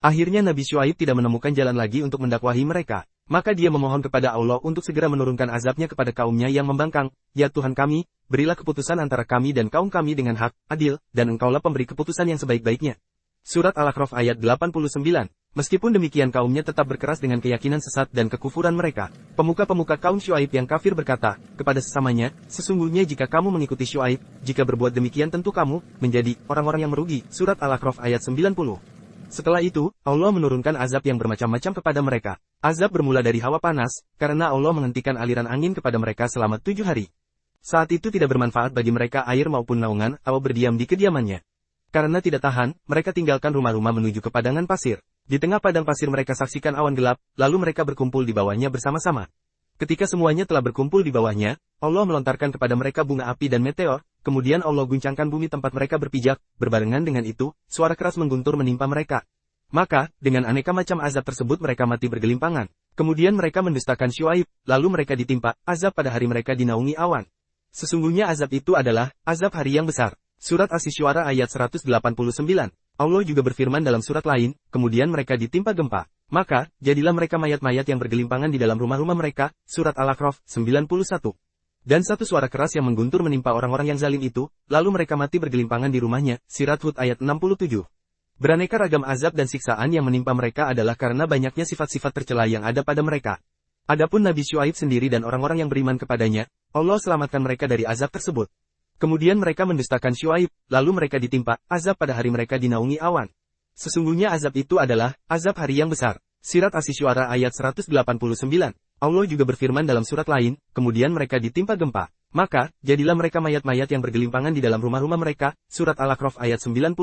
Akhirnya Nabi Syuaib tidak menemukan jalan lagi untuk mendakwahi mereka. Maka dia memohon kepada Allah untuk segera menurunkan azabnya kepada kaumnya yang membangkang. Ya Tuhan kami, berilah keputusan antara kami dan kaum kami dengan hak, adil, dan Engkaulah pemberi keputusan yang sebaik-baiknya. Surat Al-A'raf ayat 89. Meskipun demikian kaumnya tetap berkeras dengan keyakinan sesat dan kekufuran mereka. Pemuka-pemuka kaum Syuaib yang kafir berkata kepada sesamanya, sesungguhnya jika kamu mengikuti Syuaib, jika berbuat demikian tentu kamu menjadi orang-orang yang merugi. Surat Al-A'raf ayat 90. Setelah itu, Allah menurunkan azab yang bermacam-macam kepada mereka. Azab bermula dari hawa panas, karena Allah menghentikan aliran angin kepada mereka selama 7 hari. Saat itu tidak bermanfaat bagi mereka air maupun naungan, Allah berdiam di kediamannya. Karena tidak tahan, mereka tinggalkan rumah-rumah menuju ke padangan pasir. Di tengah padang pasir mereka saksikan awan gelap, lalu mereka berkumpul di bawahnya bersama-sama. Ketika semuanya telah berkumpul di bawahnya, Allah melontarkan kepada mereka bunga api dan meteor, kemudian Allah guncangkan bumi tempat mereka berpijak, berbarengan dengan itu, suara keras mengguntur menimpa mereka. Maka, dengan aneka macam azab tersebut mereka mati bergelimpangan. Kemudian mereka mendustakan Syuaib, lalu mereka ditimpa azab pada hari mereka dinaungi awan. Sesungguhnya azab itu adalah azab hari yang besar. Surat Asy-Syu'ara ayat 189. Allah juga berfirman dalam surat lain, kemudian mereka ditimpa gempa. Maka, jadilah mereka mayat-mayat yang bergelimpangan di dalam rumah-rumah mereka. Surat Al-A'raf 91. Dan satu suara keras yang mengguntur menimpa orang-orang yang zalim itu, lalu mereka mati bergelimpangan di rumahnya. Surat Hud ayat 67. Beraneka ragam azab dan siksaan yang menimpa mereka adalah karena banyaknya sifat-sifat tercela yang ada pada mereka. Adapun Nabi Syuaib sendiri dan orang-orang yang beriman kepadanya, Allah selamatkan mereka dari azab tersebut. Kemudian mereka mendustakan Syuaib, lalu mereka ditimpa azab pada hari mereka dinaungi awan. Sesungguhnya azab itu adalah azab hari yang besar. Surat Asy-Syu'ara ayat 189. Allah juga berfirman dalam surat lain, kemudian mereka ditimpa gempa. Maka, jadilah mereka mayat-mayat yang bergelimpangan di dalam rumah-rumah mereka. Surat Al-A'raf ayat 91.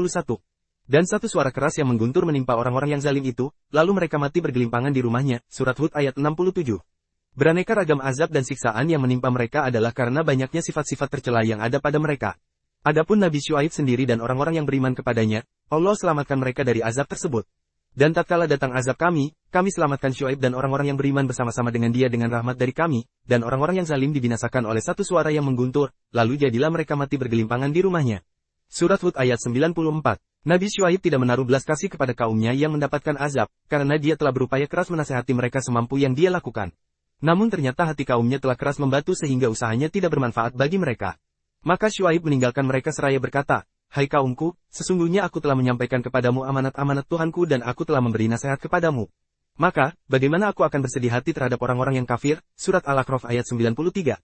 Dan satu suara keras yang mengguntur menimpa orang-orang yang zalim itu, lalu mereka mati bergelimpangan di rumahnya. Surat Hud ayat 67. Beraneka ragam azab dan siksaan yang menimpa mereka adalah karena banyaknya sifat-sifat tercela yang ada pada mereka. Adapun Nabi Syuaib sendiri dan orang-orang yang beriman kepadanya, Allah selamatkan mereka dari azab tersebut. Dan tatkala datang azab kami selamatkan Syuaib dan orang-orang yang beriman bersama-sama dengan dia dengan rahmat dari kami, dan orang-orang yang zalim dibinasakan oleh satu suara yang mengguntur, lalu jadilah mereka mati bergelimpangan di rumahnya. Surat Hud ayat 94. Nabi Syuaib tidak menaruh belas kasih kepada kaumnya yang mendapatkan azab, karena dia telah berupaya keras menasehati mereka semampu yang dia lakukan. Namun ternyata hati kaumnya telah keras membatu sehingga usahanya tidak bermanfaat bagi mereka. Maka Syuaib meninggalkan mereka seraya berkata, hai kaumku, sesungguhnya aku telah menyampaikan kepadamu amanat-amanat Tuhanku dan aku telah memberi nasihat kepadamu. Maka, bagaimana aku akan bersedih hati terhadap orang-orang yang kafir? Surat Al-A'raf ayat 93.